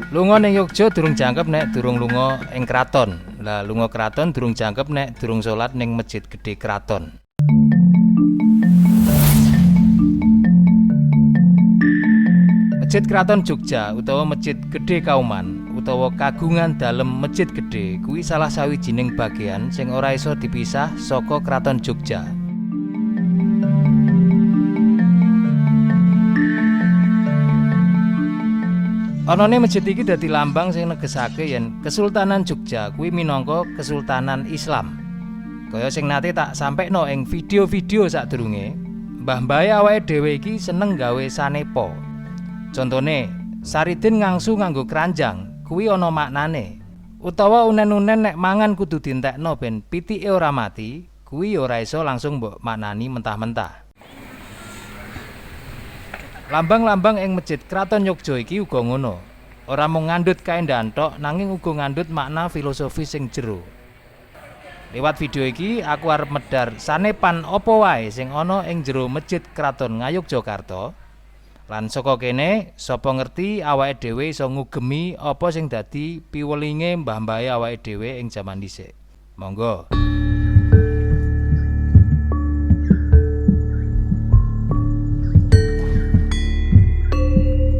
Lunga ning Yogya durung jangkep nek durung lunga ing kraton. Lah lunga kraton durung jangkep nek durung salat ning Masjid Gedhe Kraton. Masjid Kraton Jogja utawa Masjid Gedhe Kauman utawa kagungan dalem Masjid Gedhe kuwi salah sawijining bagian sing ora iso dipisah saka Kraton Jogja. Anane masjid iki dadi lambang sing negesake yen Kesultanan Jogja kuwi minangka Kesultanan Islam. Kaya sing nate tak sampekno ing video-video sadurunge, mbah-mbahe awake dhewe iki seneng gawe sanepa. Contone, Saridin ngangsu nganggo kranjang, kuwi ana maknane. Utawa unen-unen nek mangan kudu dientekno ben pitike ora mati, kuwi ora iso langsung mbok maknani mentah-mentah. Lambang-lambang ing Masjid Kraton Yogya iki uga ngono. Ora mung ngandhut kaendahan tok, nanging uga ngandhut makna filosofi sing jero. Lewat video iki aku arep medhar sanepan apa wae sing ana ing jero Masjid Kraton Ngayogyakarta. Lan saka kene sapa ngerti awake dhewe iso ngugemi apa sing dadi piwelinge mbah-mbahe awake dhewe ing jaman dhisik. Monggo.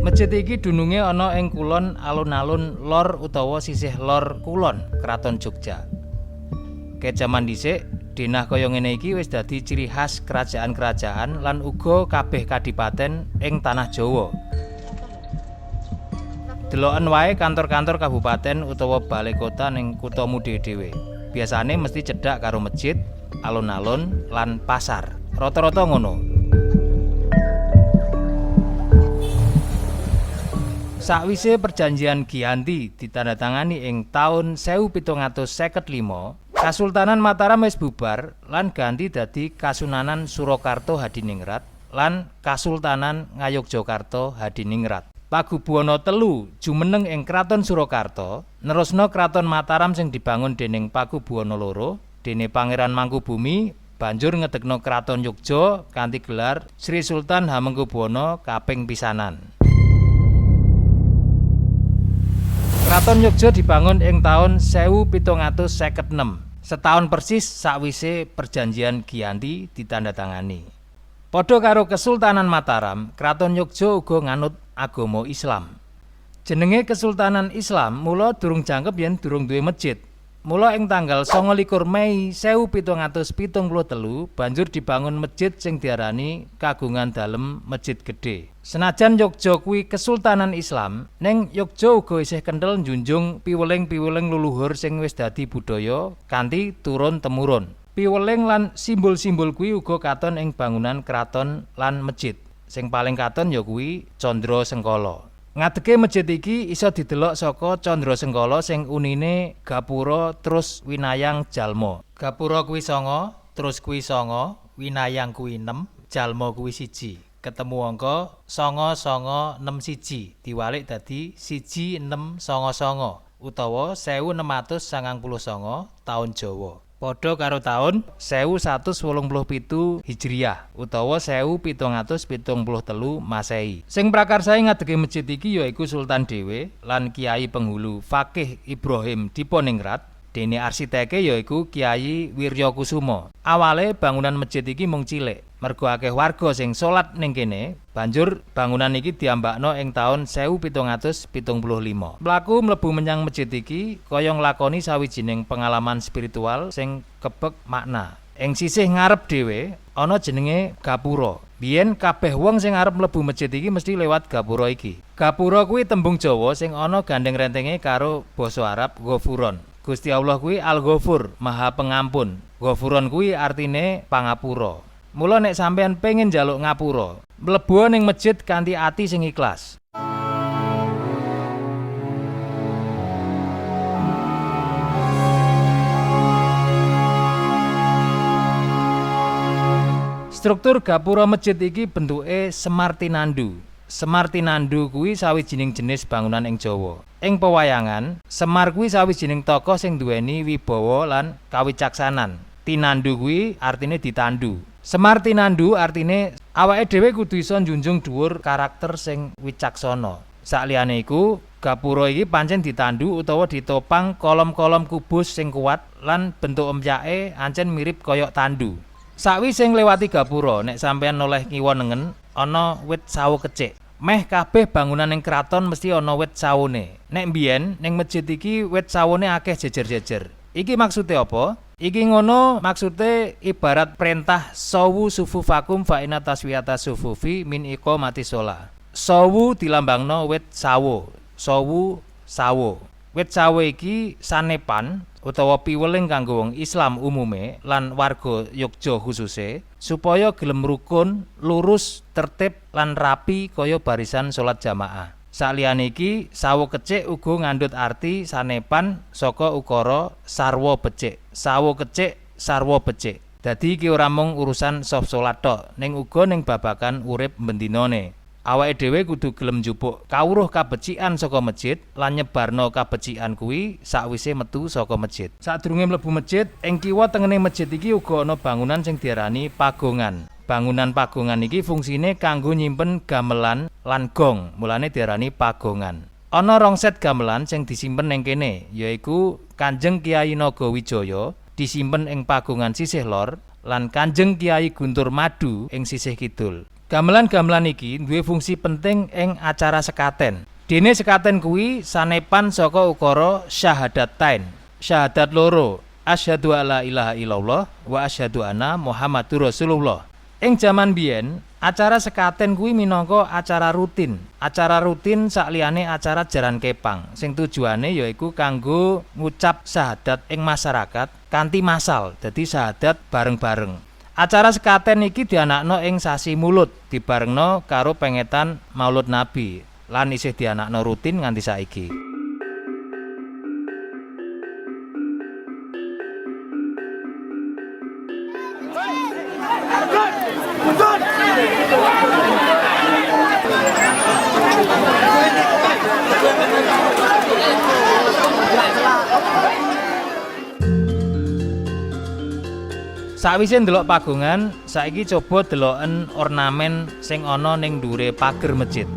Masjid iki dununge ana ing kulon alun-alun lor utawa sisih lor kulon Kraton Jogja. Ke jaman dhisik, denah kaya ngene iki wis dadi ciri khas kerajaan-kerajaan lan uga kabeh kadipaten ing tanah Jawa. Deloken wae kantor-kantor kabupaten utawa balai kota ning kutha-mudhe dhewe. Biasane mesti cedhak karo masjid, alun-alun lan pasar. Rata-rata ngono. Sakwise perjanjian Giyanti ditandatangani ing taun 1755, Kasultanan Mataram wis bubar lan ganti dadi Kasunanan Surakarta Hadiningrat lan Kasultanan Ngayogyakarta Hadiningrat. Pagubuwana telu jumeneng ing Kraton Surakarta, nerusna Kraton Mataram sing dibangun déning Pakubuwana loro, déné Pangeran Mangkubumi banjur ngedekno Kraton Yogya kanthi gelar Sri Sultan Hamengkubuwana kaping pisanan. Kraton Yogya dibangun ing taun 1756, setahun persis sakwise perjanjian Giyanti ditandatangani. Padha karo Kesultanan Mataram, Kraton Yogya uga nganut agama Islam. Jenenge Kesultanan Islam mula durung jangkep yen durung duwe masjid. Mula ing tanggal 29 Mei 1773 banjur dibangun masjid sing diarani kagungan dalem Masjid Gedhe. Senajan Yogya kuwi Kesultanan Islam, ning Yogya uga isih kenthel njunjung piweling-piweling leluhur sing wis dadi budaya kanthi turun-temurun. Piweling lan simbol-simbol kuwi uga katon ing bangunan kraton lan masjid. Sing paling katon ya kuwi Candra Sengkala. Ngadege masjid iki iso didelok saka Candra Sengkala sing unine gapura terus winayang jalma. Gapura kuwi 9, terus kuwi 9, winayang kuwi 6, jalma kuwi 1. Ketemu angka 9961 diwalik dadi 1699 utawa 1699 taun Jawa. Padha karo taun 1187 Hijriah utawa 1773 Masehi. Sing prakarsae ngadege masjid iki yaiku Sultan dhewe lan Kiai Penghulu Fakih Ibrahim Diponingrat. Dene arsiteke yaiku Kiai Wiryakusuma. Awale bangunan masjid iki mung cilik, mergo akeh warga sing salat ning kene. Banjur bangunan iki diambakno ing taun 1775. Mlaku mlebu menyang masjid iki kaya nglakoni sawijining pengalaman spiritual sing kebek makna. Ing sisih ngarep dhewe ana jenenge gapura. Biyen kabeh wong sing arep mlebu masjid iki mesti lewat gapura iki. Gapura kuwi tembung Jawa sing ana gandeng rentenge karo basa Arab Ghafuron. Gusti Allah kuwi Al-Ghafur, Maha Pengampun. Ghafuron kuwi artine pangapura. Mula nek sampean pengen njaluk ngapura, mlebu ning masjid kanthi ati sing ikhlas. Struktur gapura masjid iki bentuke Semar Tinandu. Semar Tinandu kuwi sawijining jenis bangunan ing Jawa. Ing pewayangan, Semar kuwi sawijining tokoh sing duweni wibawa lan kawicaksanan. Tinandu kuwi artine ditandu. Semar Tinandu artine awake dhewe kudu iso njunjung dhuwur karakter sing wicaksana. Sakliyane iku, Gapura iki pancen ditandu utawa ditopang kolom-kolom kubus sing kuat lan bentuk empyake ancen mirip kaya tandu. Sakwise ngliwati gapura, nek sampeyan noleh kiwa nengen ana wit sawo kecik. Meh kabeh bangunan ing kraton mesti ana wit sawone. Nek mbiyen ning masjid iki wit sawone akeh jejer-jejer. Iki maksude apa? Iki ngono maksude ibarat perintah sawu sufufakum fa inna taswiyata sufufi min iqamati shalah. Sawu dilambangno wit sawo. Sawu sawo. Wit sawo iki sanepan utawa piweling kanggo wong Islam umume lan warga Yogya khususe supaya gelem rukun, lurus, tertib lan rapi kaya barisan salat jamaah. Saliyane iki sawo kecik uga ngandhut arti sanepan saka ukara sarwa becik. Sawo kecik, sarwa becik. Dadi iki ora mung urusan sof salat tok, ning uga ning babagan urip bendinane. Awake dhewe kudu gelem njupuk kawruh kabecikan saka masjid lan nyebarno kabecikan kuwi sakwise metu saka masjid. Sadurunge mlebu masjid, ing kiwa tengene masjid iki uga ana bangunan sing diarani pagongan. Bangunan pagongan iki fungsine kanggo nyimpen gamelan lan gong, mulane diarani pagongan. Ana rong set gamelan sing disimpen ning kene, yaiku Kanjeng Kyai Nagawijaya disimpen ing pagongan sisih lor lan Kanjeng Kyai Guntur Madu ing sisih kidul. Gamelan-gamelan iki duwe fungsi penting ing acara sekaten. Dene sekaten kuwi sanepan saka ukara syahadatain. Syahadat loro, asyhadu alla ilaha illallah wa asyhadu anna Muhammadur Rasulullah. Ing jaman biyen, acara sekaten kuwi minangka acara rutin. Acara rutin sakliyane acara jaran kepang sing tujuane yaiku kanggo ngucap syahadat ing masyarakat kanthi massal. Dadi syahadat bareng-bareng. Acara sekaten iki dianakno ing sasi Mulud, dibarengno karo pengetan Maulud Nabi lan isih dianakno rutin nganti saiki. Sakwise ndelok pagongan, saiki coba deloken ornamen sing ana ning ndhure pager masjid.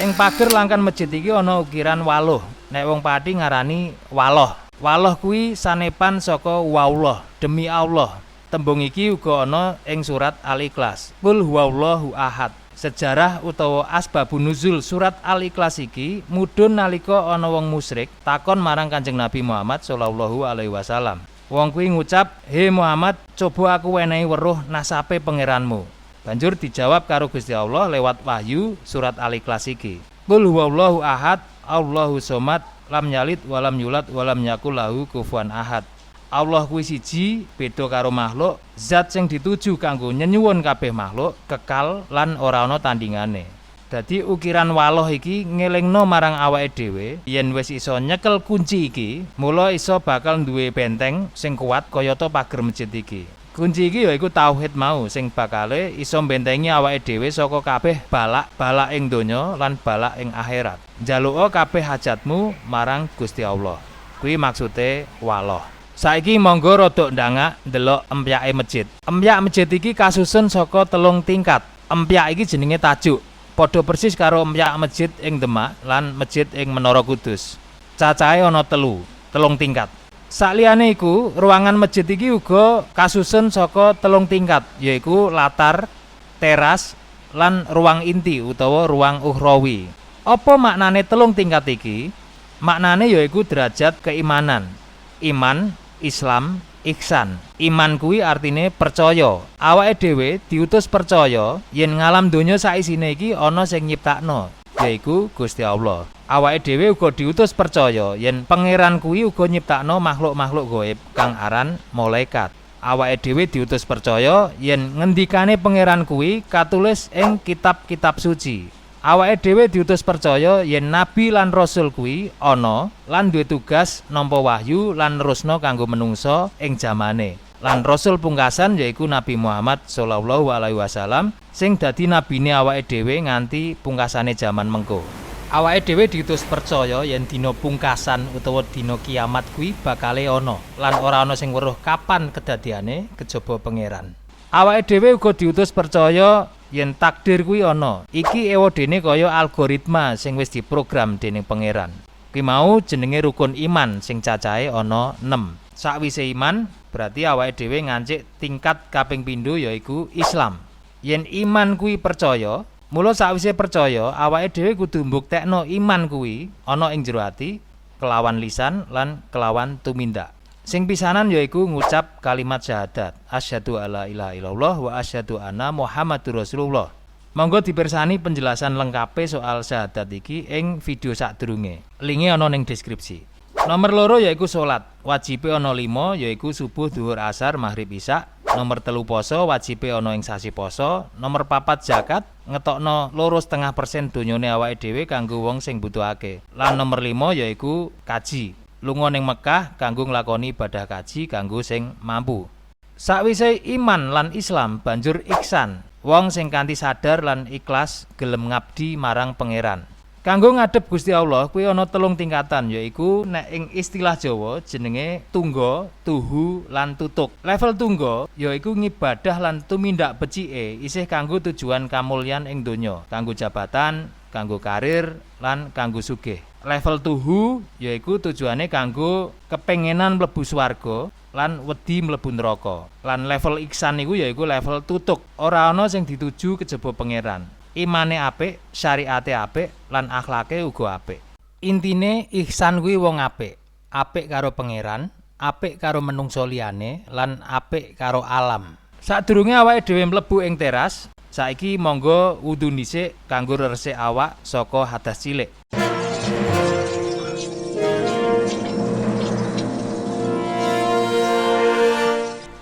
Ing pager langkan masjid iki ana ukiran waluh. Nek wong Pati ngarani waloh. Waloh kuwi sanepan saka waullah, demi Allah. Tembung iki uga ana ing surat Al-Ikhlas. Qul huwallahu ahad. Sejarah utawa asbabun nuzul surat Al-Ikhlas iki mudhun nalika ana wong musyrik takon marang Kanjeng Nabi Muhammad sallallahu alaihi wasallam. Wong kuwi ngucap, "He Muhammad, coba aku wenehi weruh nasabe pangeranmu." Banjur dijawab karo Gusti Allah lewat wahyu surat Al-Ikhlas iki. Qul huwallahu ahad, Allahus somad, lam yalid walam yulad walam yakul lahu kufuwan ahad. Allah kuwi siji, beda karo makhluk, zat sing dituju kanggo nyenyuwun kabeh makhluk, kekal lan ora ana tandingane. Dadi ukiran waloh iki ngelingno marang awake dhewe yen wis iso nyekel kunci iki, mula iso bakal duwe benteng sing kuat kayata pager masjid iki. Kunci iki yaiku tauhid mau sing bakale iso mbentengi awake dhewe saka kabeh balak ing donya lan balak ing akhirat. Njaluka kabeh hajatmu marang Gusti Allah. Kuwi maksude waloh. Saiki monggo rada ndangak ndelok empyake masjid. Empyak masjid iki kasusun saka 3 tingkat. Empyak iki jenenge tajuk. Padha persis karo empyak masjid ing Demak lan masjid ing Menara Kudus. Cacahe ana 3 tingkat. Sakliyane iku, ruangan masjid iki uga kasusun saka 3 tingkat, yaiku latar, teras, lan ruang inti utawa ruang ukhrawi. Apa maknane 3 tingkat iki? Maknane yaiku derajat keimanan. Iman, Islam, ihsan. Iman kuwi artine percaya. Awake dhewe diutus percaya yen ngalam donya saisine iki ana sing nyiptakno, yaiku Gusti Allah. Awake dhewe uga diutus percaya yen pangeran kuwi uga nyiptakno makhluk-makhluk gaib kang aran malaikat. Awake dhewe diutus percaya yen ngendikane pangeran kuwi katulis ing kitab-kitab suci. Awake dhewe diutus percaya yen nabi lan rasul kuwi ana lan duwe tugas nampa wahyu lan nerusno kanggo menungsa ing jamane. Lan rasul pungkasan yaiku Nabi Muhammad sallallahu alaihi wasallam sing dadi nabine awake dhewe nganti pungkasane jaman mengko. Awake dhewe diutus percaya yen dina pungkasan utawa dina kiamat kuwi bakale ana lan ora ana sing weruh kapan kedadeane kejaba pangeran. Awake dhewe uga diutus percaya yen takdir kuwi ana, iki ewadene kaya algoritma sing wis diprogram dening pangeran. Kuwi mau jenenge rukun iman sing cacahe ana 6. Sakwise iman berarti awake dhewe ngancik tingkat kaping pindho yaiku Islam. Yen iman kuwi percaya, mula sakwise percaya awake dhewe kudu mbuktekno iman kuwi ana ing jero ati kelawan lisan lan kelawan tumindak. Sing pisanan yaiku ngucap kalimat syahadat, asyhadu alla ilaha illallah wa asyhadu anna Muhammadur Rasulullah. Monggo dipirsani penjelasan lengkape soal syahadat iki ing video sadurunge. Linke ana ning deskripsi. Nomor 2 yaiku salat. Wajibe ana 5 yaiku subuh, dhuwur, asar, maghrib, isya. Nomor 3 poso, wajibe ana ing sasi poso. Nomor 4 zakat, ngetokno 2,5% donyane awake dhewe kanggo wong sing butuhake. Lan nomor 5 yaiku kaji. Lunga ning Mekah kanggo nglakoni ibadah kaji kanggo sing mampu. Sakwise iman lan Islam banjur ihsan, wong sing kanthi sadar lan ikhlas gelem ngabdi marang pangeran. Kanggo ngadhep Gusti Allah kuwi ana 3 tingkatan, yaiku nek ing istilah Jawa jenenge tungga, tuhu lan tutuk. Level tungga yaiku ngibadah lan tumindak becike isih kanggo tujuan kamulyan ing donya, kanggo jabatan, kanggo karir lan kanggo sugih. Level tuhu yaiku tujuane kanggo kepengenan mlebu swarga lan wedi mlebu neraka. Lan level ihsan niku yaiku level tutuk, ora ana sing dituju kejaba pangeran. Imane apik, syariate apik lan akhlake uga apik. Intine ihsan kuwi wong apik. Apik karo pangeran, apik karo menungso liyane lan apik karo alam. Sadurunge awake dhewe mlebu ing teras, saiki monggo wudu dhisik kanggo resik awak saka hadas cilik.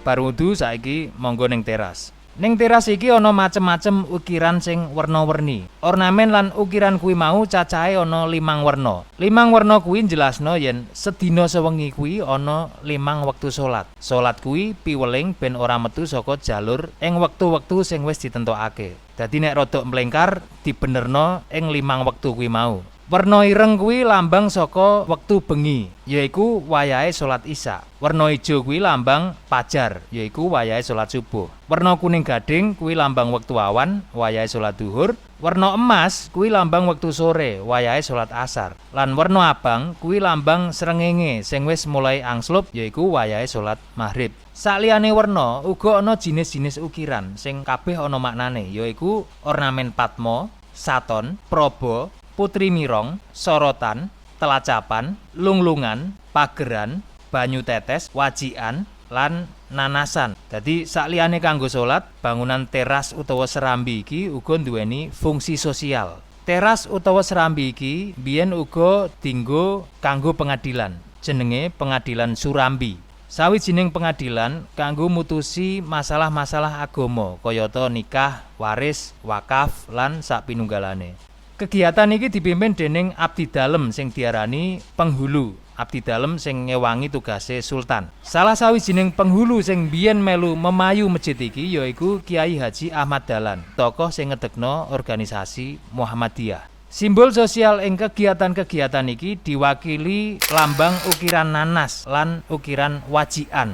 Bar wudu saiki monggo ning teras. Ning teras iki ana macem-macem ukiran sing werna-werni. Ornamen lan ukiran kuwi mau cacahe ana 5 werna. 5 werna kuwi jelasno yen sedina sewengi kuwi ana 5 wektu salat. Salat kuwi piweling ben ora metu saka jalur ing wektu-wektu sing wis ditentokake. Dadi nek rodok mlengkar dibenerno ing 5 wektu kuwi mau. Werna ireng kuwi lambang saka wektu bengi, yaiku wayahe salat isya. Werna ijo kuwi lambang fajar, yaiku wayahe salat subuh. Werna kuning gading kuwi lambang wektu awan, wayahe salat duhur. Werna emas kuwi lambang wektu sore, wayahe salat asar. Lan werna abang kuwi lambang srengenge sing wis mulai angslup, yaiku wayahe salat maghrib. Saliyane werna uga ana jinis-jinis ukiran sing kabeh ana maknane, yaiku ornamen patma, saton, praba, putri mirong, sorotan, telacapan, lunglungan, pageran, banyu tetes, wajikan, lan nanasan. Dadi sakliyane kanggo salat, bangunan teras utawa serambi iki uga nduweni fungsi sosial. Teras utawa serambi iki biyen uga dienggo kanggo pengadilan. Jenenge pengadilan Surambi. Sawijining pengadilan kanggo mutusi masalah-masalah agama kayata nikah, waris, wakaf, lan sapinunggalane. Kegiatan iki dipimpin dening abdi dalem sing diarani penghulu. Abdi dalem sing ngewangi tugase sultan. Salah sawijining penghulu sing biyen melu memayu masjid iki yaiku Kiai Haji Ahmad Dahlan, tokoh sing ngedekno organisasi Muhammadiyah. Simbol sosial ing kegiatan-kegiatan iki diwakili lambang ukiran nanas lan ukiran wajikan.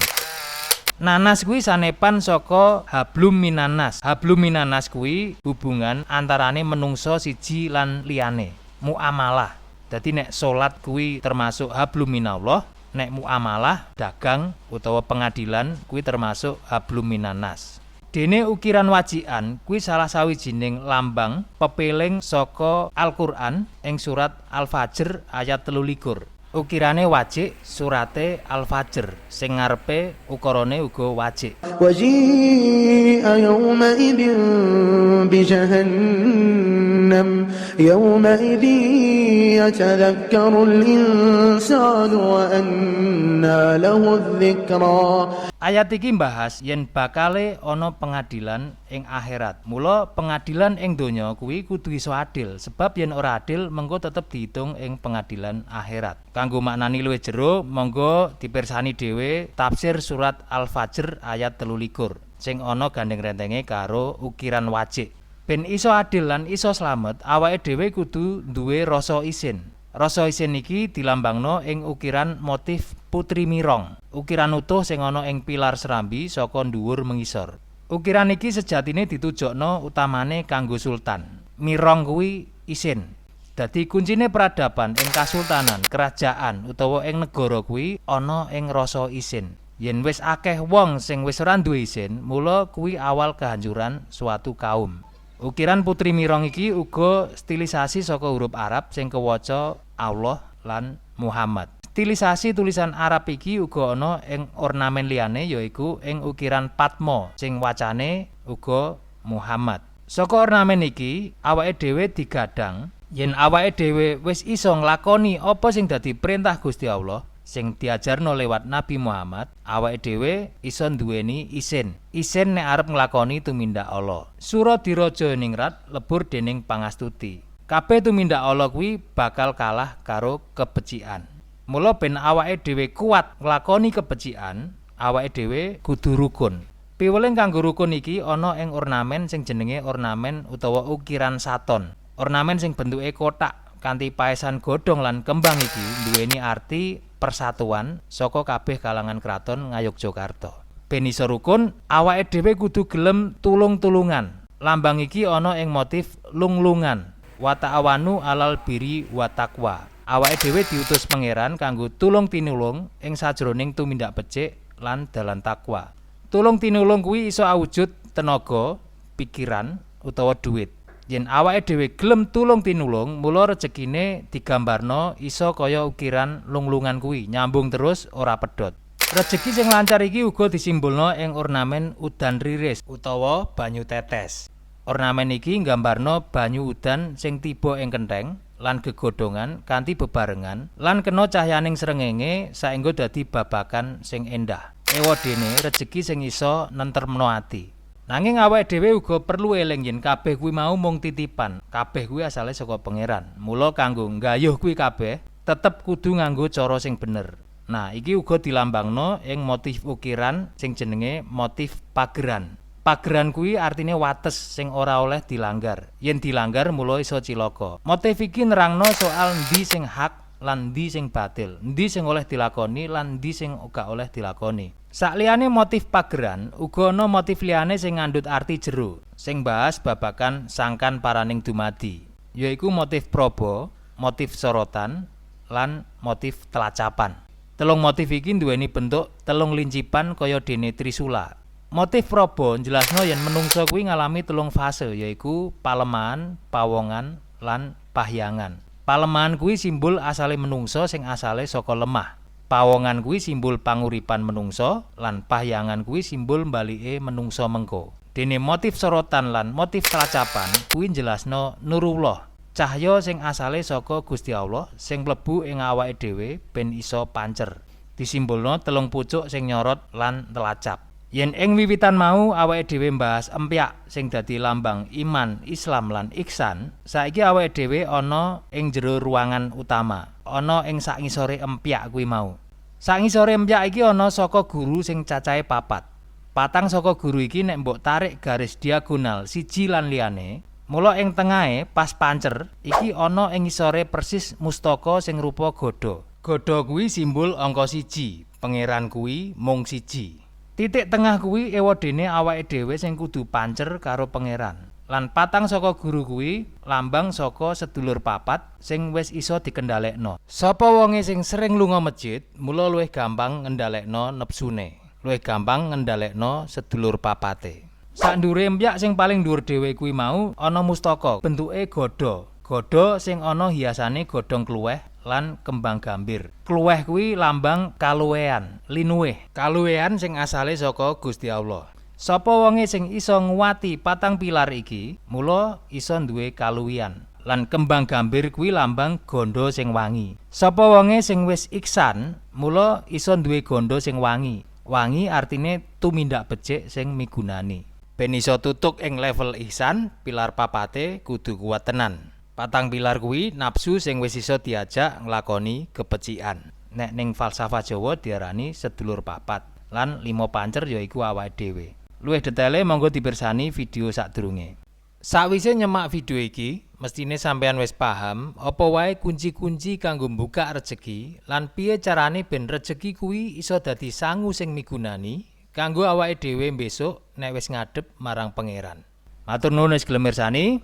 Nanas kuwi sanepan saka hablum minanas. Hablum minanas kuwi hubungan antarane menungso siji lan liyane, muamalah. Dadi nek salat kuwi termasuk hablum minallah, nek muamalah, dagang utawa pengadilan kuwi termasuk hablum minanas. Dene ukiran wajikan kuwi salah sawijining lambang pepeling saka Al-Qur'an ing surat Al-Fajr ayat 23. Ukirane wajik surate Al-Fajr sing ngarepe ukarane uga wajik. Waji'a yawma'idin bi jahannam yawma'idin yatadhakkaru al-insanu wa anna lahu adh-dhikra. Ayat iki mbahas yen bakale ana pengadilan ing akhirat. Mula pengadilan ing donya kuwi kudu iso adil, sebab yen ora adil mengko tetep diitung ing pengadilan akhirat. Kanggo maknani luwih jero, monggo dipirsani dhewe tafsir surat Al-Fajr ayat 23 sing ana gandeng rentenge karo ukiran wajik. Ben iso adil lan iso slamet, awake dhewe kudu duwe rasa isin. Rasa isin iki dilambangno ing ukiran motif putri mirong, ukiran utuh sing ana ing pilar serambi saka dhuwur mengisor. Ukiran iki sejatine ditujokno utamane kanggo sultan. Mirong kuwi isin. Dadi kuncine peradaban ing kasultanan, kerajaan utawa ing negara kuwi ana ing rasa isin. Yen wis akeh wong sing wis ora duwe isin, mula kuwi awal kehancuran suatu kaum. Ukiran Putri Mirong iki uga stilisasi saka huruf Arab sing kewaca Allah lan Muhammad. Stilisasi tulisan Arab iki uga ana ing ornamen liyane yaiku ing ukiran Patma sing wacane uga Muhammad. Saka ornamen iki awake dhewe digadang yen awake dhewe wis iso nglakoni apa sing dadi perintah Gusti Allah sing diajarno lewat Nabi Muhammad, awake dhewe iso nduweni isin. Isin nek arep nglakoni tumindak Allah. Sura diraja ningrat lebur dening pangastuti. Kabeh tumindak Allah kuwi bakal kalah karo kebecikan. Mula ben awake dhewe kuat nglakoni kebecikan, awake dhewe kudu rukun. Piweling kanggo rukun iki ana ing ornamen sing jenenge ornamen utawa ukiran saton. Ornamen sing bentuke kotak kanthi paesan godhong lan kembang iki duweni arti persatuan saka kabeh kalangan kraton Ngayogyakarta. Ben iso rukun, awake dhewe kudu gelem tulung-tulungan. Lambang iki ana ing motif lunglungan. Wa ta'awanu 'alal birri wa taqwa. Awake dhewe diutus pangeran kanggo tulung tinulung ing sajroning tumindak becik lan dalan takwa. Tulung tinulung kuwi iso awujud tenaga, pikiran utawa duit. Yen awake dhewe gelem tulung tinulung, mula rejekine digambarno iso kaya ukiran lunglungan kuwi, nyambung terus ora pedhot. Rejeki sing lancar iki uga disimbolno ing ornamen udan riris utawa banyu tetes. Ornamen iki nggambarno banyu udan sing tiba ing kentheng lan gegodhongan kanthi bebarengan lan kena cahyaning srengenge saengga dadi babakan sing endah. Ewadene rejeki sing iso nentremno ati. Nanging awake dhewe uga perlu eling yen kabeh kuwi mau mung titipan. Kabeh kuwi asale saka pangeran. Mula kanggo nggayuh kuwi kabeh tetep kudu nganggo cara sing bener. Nah, iki uga dilambangno ing motif ukiran sing jenenge motif pageran. Pageran kuwi artine wates sing ora oleh dilanggar. Yen dilanggar mula iso cilaka. Motif iki nerangno soal endi sing hak lan endi sing batil, endi sing oleh dilakoni lan endi sing ora oleh dilakoni. Sakliyane motif pageran, uga ana motif liyane sing ngandhut arti jero, sing bahas babagan sangkan paraning dumadi, yaiku motif proba, motif sorotan, lan motif telacapan. Telung motif iki nduweni bentuk telung lincipan kaya dene trisula. Motif proba njelasno yen menungsa kuwi ngalami telung fase yaiku palemahan, pawongan, lan pahyangan. Palemahan kuwi simbol asale menungsa sing asale saka lemah. Pawongan kuwi simbol panguripan menungsa lan pahyangan kuwi simbol mbalike menungsa mengko. Dene motif sorotan lan motif telacapan kuwi njelasno nurullah, cahya sing asale saka Gusti Allah sing mlebu ing awake dhewe ben iso pancer. Disimbolno telung pucuk sing nyorot lan telacap. Yen ing wiwitan mau awake dhewe mbahas empyak sing dadi lambang iman, Islam lan ihsan, saiki awake dhewe ana ing jero ruangan utama, ana ing sakngisore empyak kuwi mau. Sakngisore empyak iki ana saka guru sing cacahe 4. Patang saka guru iki nek mbok tarik garis diagonal siji lan liyane, mula ing tengahe pas pancer iki ana ing ngisore persis mustaka sing rupa gada. Gada kuwi simbol angka 1, pangeran kuwi mung 1. Titik tengah kuwi ewadene awake dhewe sing kudu pancer karo pangeran. Lan patang saka guru kuwi lambang saka sedulur 4 sing wis iso dikendhalekno. Sapa wonge sing sering lunga masjid, mula luwih gampang ngendhalekno nepsune. Luwih gampang ngendhalekno sedulur 4-e. Sak ndure empyak sing paling dhuwur dhewe kuwi mau ana mustaka, bentuke gada. Gada sing ana hiasane godhong kluweh lan kembang gambir. Kluweh kuwi lambang kaluwean, linuwih. Kaluwean sing asale saka Gusti Allah. Sapa wonge sing iso nguwati patang pilar iki, mula iso duwe kaluwian. Lan kembang gambir kuwi lambang gondo sing wangi. Sapa wonge sing wis iksan, mula iso duwe gondo sing wangi. Wangi artine tumindak becik sing migunani. Ben iso tutuk ing level ihsan, pilar 4 kudu kuat tenan. Patang pilar kuwi nafsu sing wis iso diajak nglakoni kebecikan. Nek ning falsafah Jawa diarani sedulur 4 lan 5 pancer yaiku awake dhewe. Luwih detaile monggo dipirsani video sadurunge. Sakwise nyemak video iki, mestine sampeyan wis paham apa wae kunci-kunci kanggo mbukak rejeki lan piye carane ben rejeki kuwi iso dadi sangu sing migunani kanggo awake dhewe besok nek wis ngadhep marang pangeran. Matur nuwun wis gelem mirsani.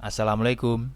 Assalamualaikum.